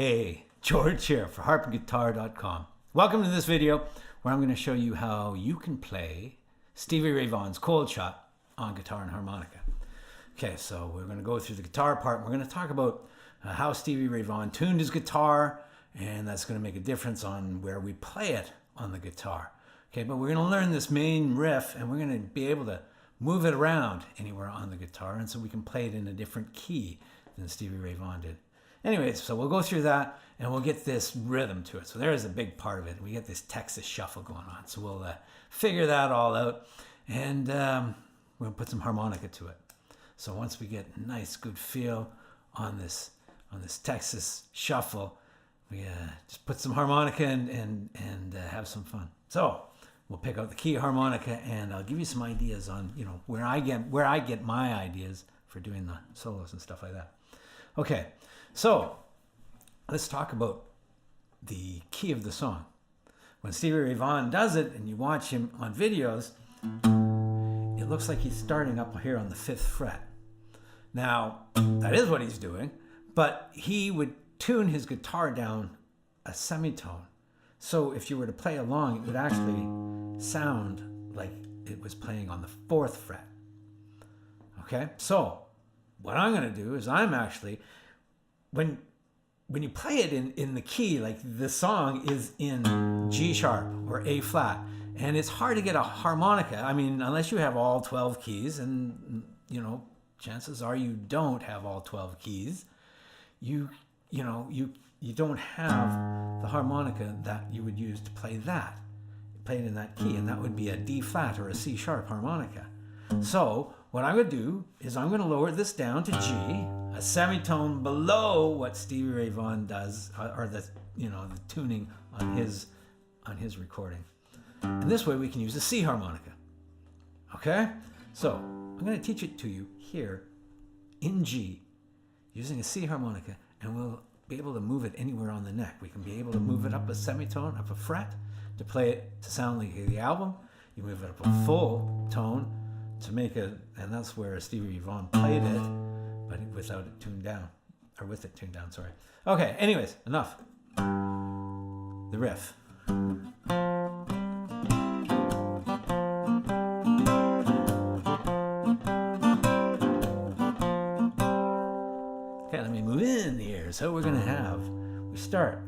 Hey, George here for harpandguitar.com. Welcome to this video where I'm going to show you how you can play Stevie Ray Vaughan's Cold Shot on guitar and harmonica. Okay, so we're going to go through the guitar part and we're going to talk about how Stevie Ray Vaughan tuned his guitar, and that's going to make a difference on where we play it on the guitar. Okay, but we're going to learn this main riff and we're going to be able to move it around anywhere on the guitar, and so we can play it in a different key than Stevie Ray Vaughan did. Anyways, so we'll go through that and we'll get this rhythm to it. So there is a big part of it. We get this Texas shuffle going on. So we'll figure that all out, and we'll put some harmonica to it. So once we get a nice, good feel on this Texas shuffle, we just put some harmonica and have some fun. So we'll pick out the key harmonica, and I'll give you some ideas on where I get my ideas for doing the solos and stuff like that. Okay, so let's talk about the key of the song. When Stevie Ray Vaughan does it, and you watch him on videos, it looks like he's starting up here on the 5th fret. Now, that is what he's doing, but he would tune his guitar down a semitone. So if you were to play along, it would actually sound like it was playing on the 4th fret. Okay, so what I'm going to do is I'm actually, when you play it in the key, like the song is in G sharp or A flat, and it's hard to get a harmonica. I mean, unless you have all 12 keys, and chances are you don't have all 12 keys. You don't have the harmonica that you would use to play that. You play it in that key, and that would be a D flat or a C sharp harmonica. So what I'm going to do is I'm going to lower this down to G, a semitone below what Stevie Ray Vaughan does, or the tuning on his recording. And this way we can use a C harmonica. Okay? So I'm going to teach it to you here in G using a C harmonica, and we'll be able to move it anywhere on the neck. We can be able to move it up a semitone, up a fret, to play it to sound like the album. You move it up a full tone to make it, and that's where Stevie Ray Vaughan played it, but without it tuned down, or with it tuned down, sorry. Okay, anyways, enough. The riff. Okay, let me move in here. So we're gonna we start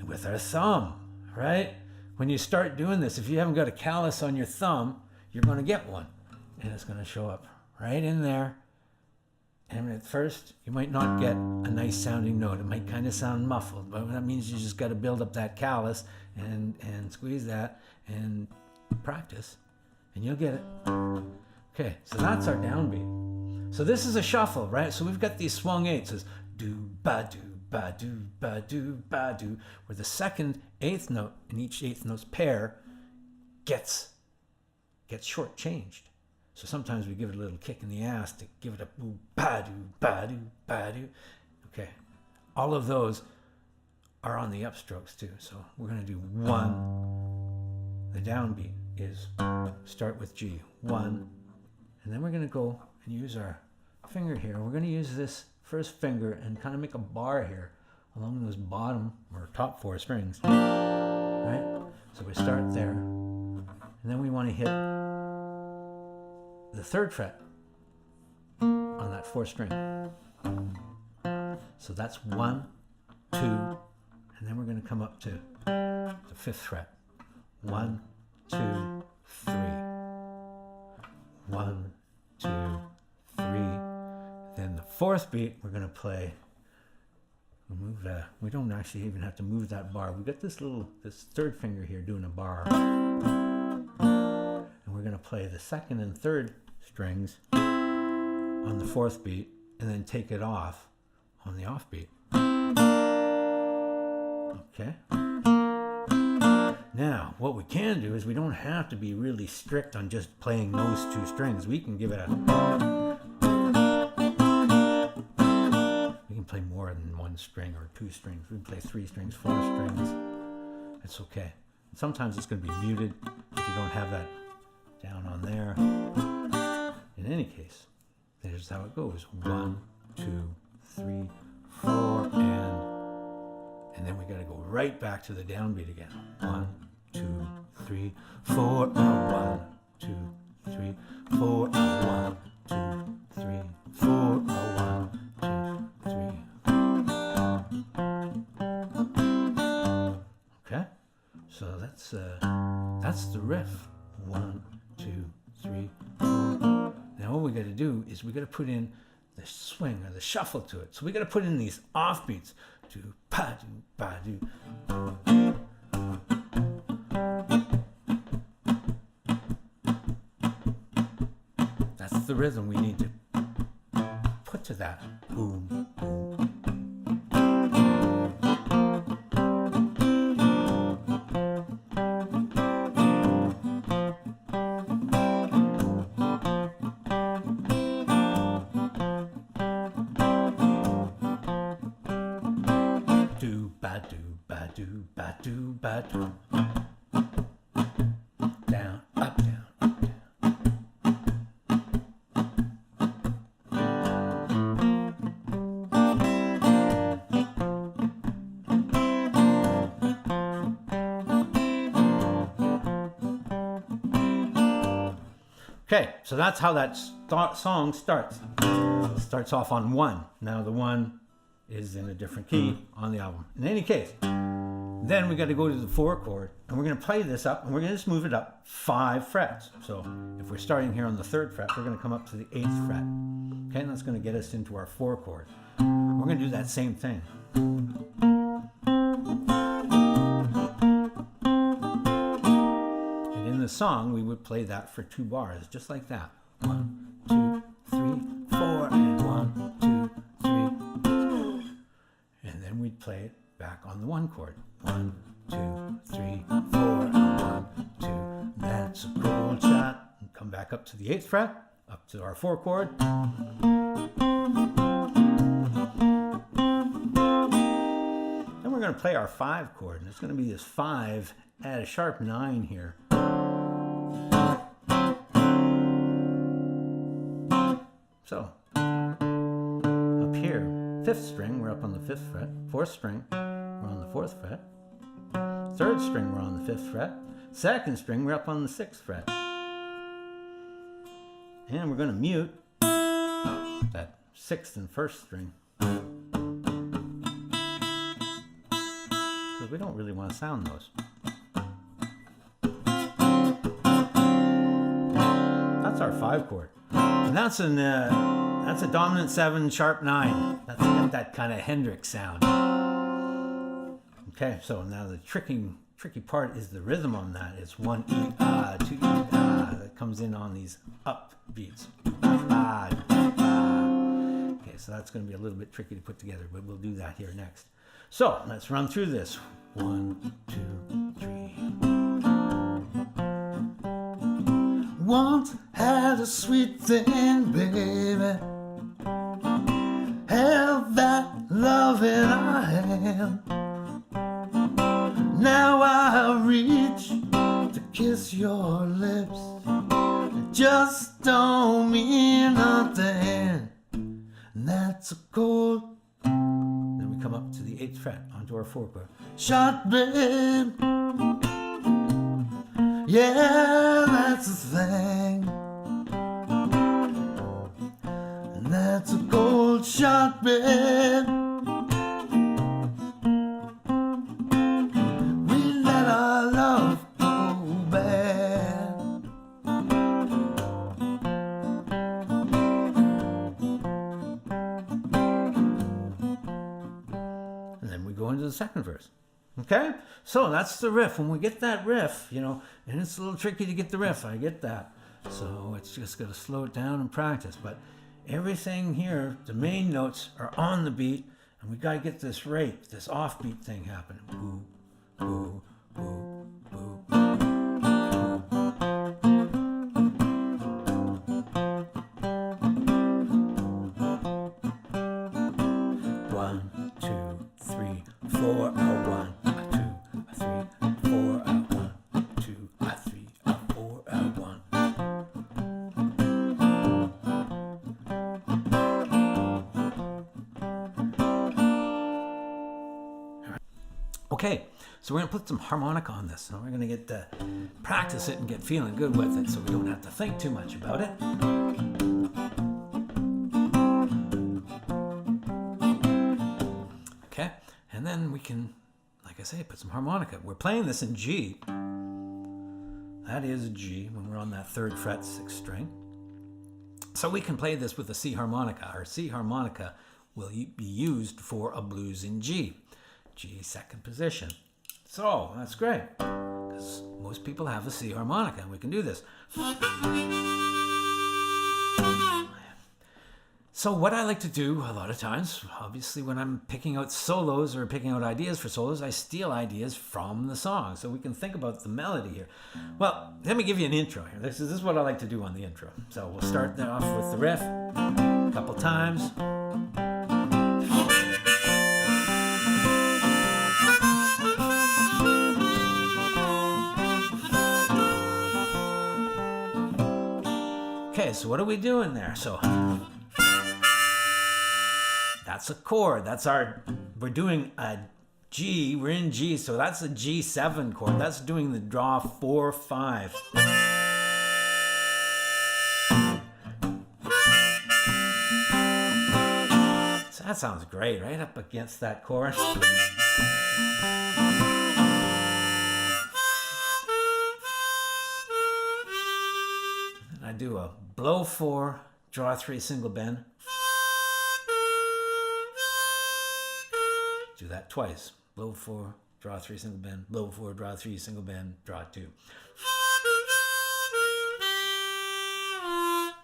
with our thumb, right? When you start doing this, if you haven't got a callus on your thumb, you're gonna get one. And it's going to show up right in there. And at first, you might not get a nice sounding note. It might kind of sound muffled, but that means you just got to build up that callus and squeeze that and practice, and you'll get it. Okay, so that's our downbeat. So this is a shuffle, right? So we've got these swung eights. It's do ba do ba do ba do ba do, where the second eighth note in each eighth note's pair gets shortchanged. So sometimes we give it a little kick in the ass to give it a boo, ba-do, ba-do, ba-do. Okay, all of those are on the upstrokes too. So we're going to do one. The downbeat is start with G, one. And then we're going to go and use our finger here. We're going to use this first finger and kind of make a bar here along those bottom or top 4 strings. Right? So we start there. And then we want to hit the 3rd fret on that 4th string. So that's 1, 2, and then we're going to come up to the 5th fret. 1, 2, 3. 1, 2, 3. Then the 4th beat we're going to play. We don't actually even have to move that bar. We've got this 3rd finger here doing a bar. We're going to play the 2nd and 3rd strings on the 4th beat, and then take it off on the off beat. Okay. Now, what we can do is we don't have to be really strict on just playing those 2 strings. We can give it we can play more than 1 string or 2 strings. We can play 3 strings, 4 strings. It's okay. Sometimes it's going to be muted if you don't have that down on there. In any case, there's how it goes. 1, 2, 3, 4, and got to go right back to the downbeat again. 1, 2, 3, 4. 1, 2, 3, 4. 1, 2, 3, 4. 1, 2, 3. Okay, so that's the riff. 1, 2, 3, 4. Now what we got to do is we got to put in the swing or the shuffle to it. So we got to put in these offbeats. Do pa do ba do. That's the rhythm we need to put to that. Boom, boom. Do ba do. Down, up, down, up, down. Okay, so that's how that song starts. It starts off on 1. Now the 1 is in a different key on the album. In any case, then we got to go to the 4 chord, and we're going to play this up, and we're going to just move it up 5 frets. So if we're starting here on the 3rd fret, we're going to come up to the 8th fret. Okay, and that's going to get us into our 4 chord. We're going to do that same thing. And in the song, we would play that for 2 bars, just like that. 1, 2, 3, 4, and 1, 2, 3. And then we'd play it back on the 1 chord. 1, 2, 3, 4, 1, 2. That's a cold shot. And come back up to the 8th fret, up to our 4 chord. Then we're going to play our 5 chord, and it's going to be this 5 at a sharp 9 here. So up here, 5th string, we're up on the 5th fret. 4th string, we're on the 4th fret. 3rd string, we're on the 5th fret. 2nd string, we're up on the 6th fret. And we're going to mute that 6th and 1st string, because we don't really want to sound those. That's our 5 chord. And that's a dominant 7 sharp 9. That's got that kind of Hendrix sound. Okay, so now the tricky part is the rhythm on that. It's 1 E ah, 2 E ah, that comes in on these up beats. Okay, so that's going to be a little bit tricky to put together, but we'll do that here next. So let's run through this. 1, 2, 3. Once had a sweet thing, baby. Held that love in our hand. Now I reach to kiss your lips. It just don't mean nothing. And that's a cold. Then we come up to the 8th fret onto our 4 chord. Shot, babe. Yeah, that's the thing. And that's a cold shot, babe. The 2nd verse. Okay, so that's the riff. When we get that riff, you know, and it's a little tricky to get the riff, I get that, so it's just going to slow it down and practice. But everything here, the main notes are on the beat, and we got to get this rate, this offbeat thing happening. Boo, boo, boo, boo, boo. 1, 2, 3, 4, 1, 2, 3, 4, 1, 2, 3, 4, 1. Okay, so we're going to put some harmonica on this. And we're going to get to practice it and get feeling good with it so we don't have to think too much about it. Okay, and then we can, like I say, put some harmonica. We're playing this in G. That is G when we're on that 3rd fret 6th string. So we can play this with a C harmonica. Our C harmonica will be used for a blues in G. G 2nd position. So that's great because most people have a C harmonica and we can do this. So what I like to do a lot of times, obviously when I'm picking out solos or picking out ideas for solos, I steal ideas from the song so we can think about the melody here. Well, let me give you an intro here. This is what I like to do on the intro. So we'll start off with the riff a couple times. Okay, so what are we doing there? So that's a chord. We're doing a G. We're in G, so that's a G7 chord. That's doing the draw 4, 5. So that sounds great, right? Up against that chorus. And I do a blow 4, draw 3 single bend. Do that twice. Blow 4, draw 3 single bend, blow 4, draw 3 single bend, draw 2.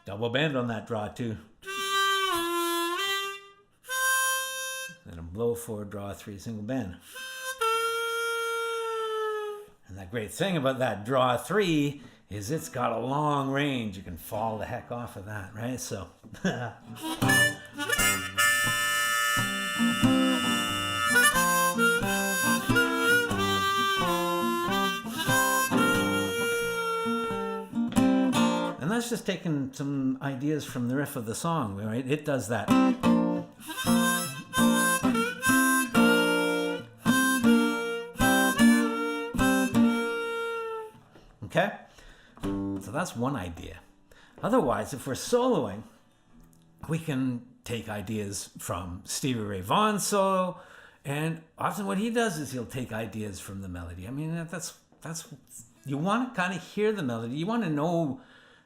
Double bend on that draw 2. Then a blow 4, draw 3 single bend. And that great thing about that draw 3 is it's got a long range. You can fall the heck off of that, right? So and that's just taking some ideas from the riff of the song, right? It does that. Okay? So that's one idea. Otherwise, if we're soloing, we can take ideas from Stevie Ray Vaughan's solo, and often what he does is he'll take ideas from the melody. I mean, that's you want to kind of hear the melody. You want to know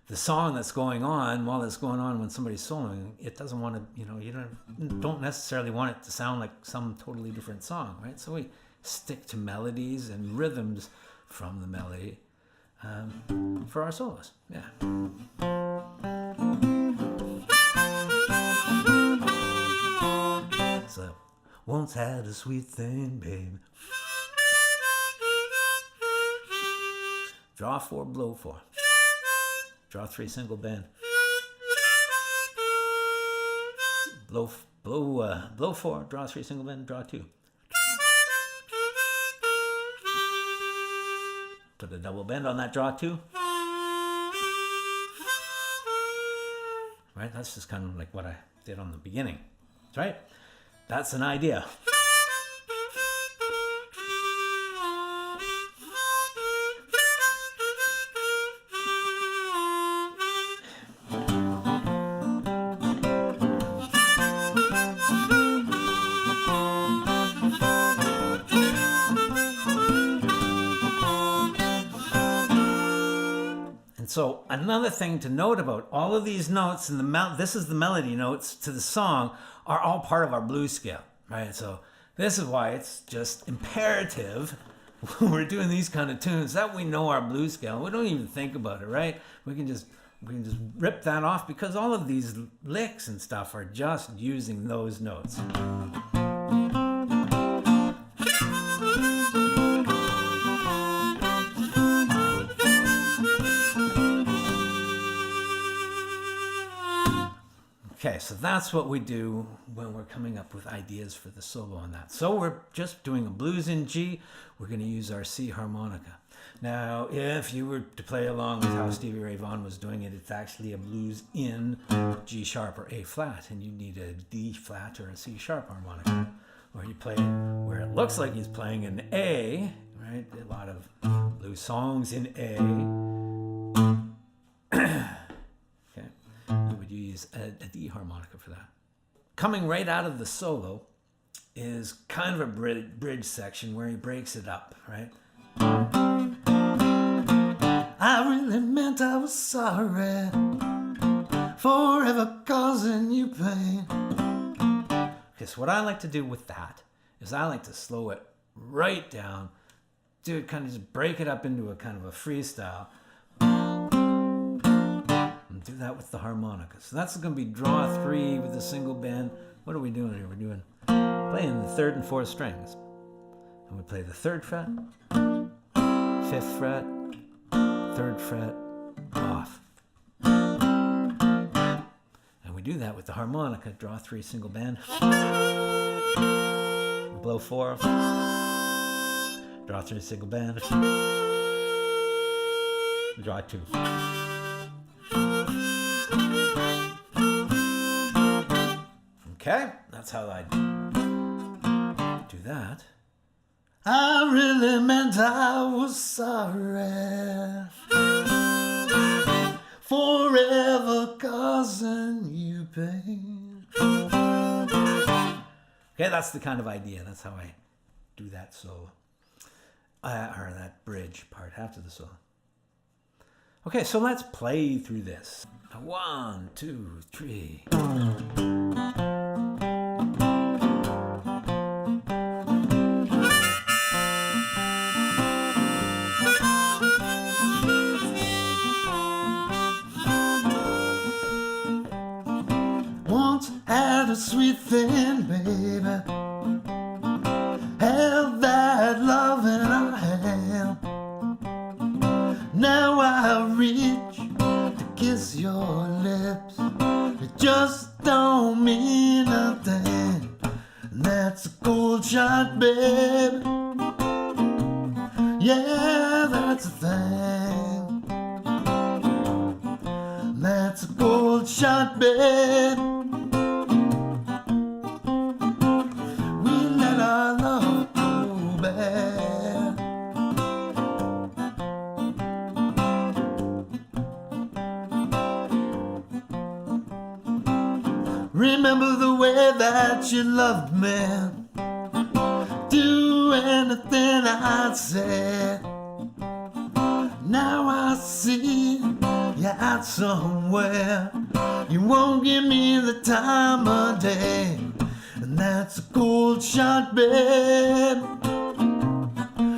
the song that's going on while it's going on when somebody's soloing. It doesn't want to, you don't necessarily want it to sound like some totally different song, right? So we stick to melodies and rhythms from the melody for our solos. Yeah. So, once had a sweet thing, babe. Draw 4, blow 4. Draw 3 single bend. Blow 4, draw 3 single bend, draw 2. Put a double bend on that draw 2. Right? That's just kind of like what I did on the beginning. Right? That's an idea. So another thing to note about all of these notes and this is the melody notes to the song are all part of our blues scale, right? So this is why it's just imperative when we're doing these kind of tunes that we know our blues scale. We don't even think about it, right? We can just rip that off because all of these licks and stuff are just using those notes. Okay, so that's what we do when we're coming up with ideas for the solo on that. So we're just doing a blues in G. We're going to use our C harmonica. Now, if you were to play along with how Stevie Ray Vaughan was doing it, it's actually a blues in G sharp or A flat, and you need a D flat or a C sharp harmonica. Or you play it where looks like he's playing an A, right? A lot of blues songs in A. Okay, you would use a D harmonica for that. Coming right out of the solo is kind of a bridge section where he breaks it up, right? I really meant I was sorry for ever causing you pain. Okay, so what I like to do with that is I like to slow it right down, do it kind of just break it up into a kind of a freestyle, and do that with the harmonica. So that's going to be draw 3 with a single bend. What are we doing here? We're doing playing the 3rd and 4th strings, and we play the 3rd fret, 5th fret, 3rd fret, off. And we do that with the harmonica, draw 3 single bend, blow 4, draw 3 single bend, draw 2. Okay, that's how I do that. I really meant I was sorry forever causing you pain. Okay, that's the kind of idea. That's how I do that solo. Or that bridge part after the solo. Okay, so let's play through this. 1, 2, 3. Had a sweet thing, baby, held that love in our hand. Now I reach to kiss your lips, it just don't mean a thing. That's a cold shot, baby. Yeah, that's a thing. That's a cold shot, baby. Remember the way that you loved me, do anything I'd say. Now I see you're out somewhere, you won't give me the time of day. And that's a cold shot, babe.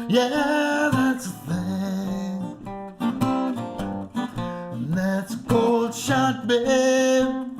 Yeah, that's a thing. And that's a cold shot, babe.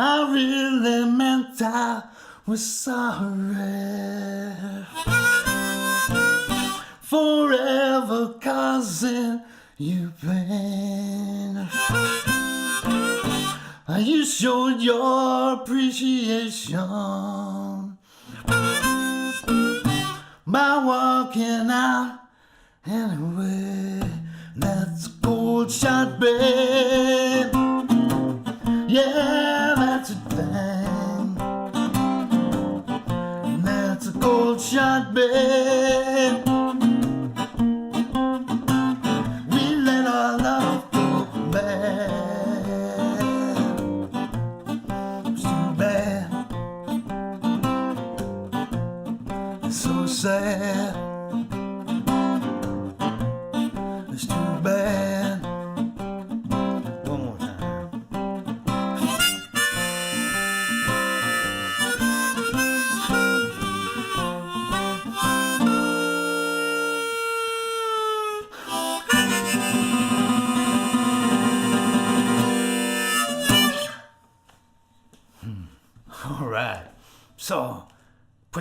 I really meant I was sorry, forever causing you pain. You showed your appreciation by walking out anyway. That's a cold shot, babe. Yeah, that's a thing. That's a cold shot, babe.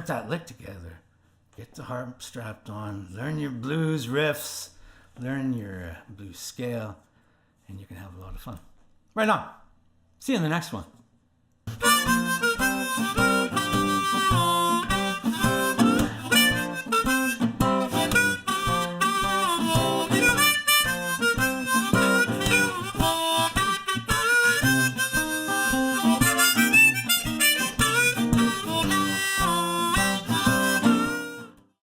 that lick together. Get the harp strapped on, learn your blues riffs, learn your blues scale, and you can have a lot of fun. Right on. See you in the next one.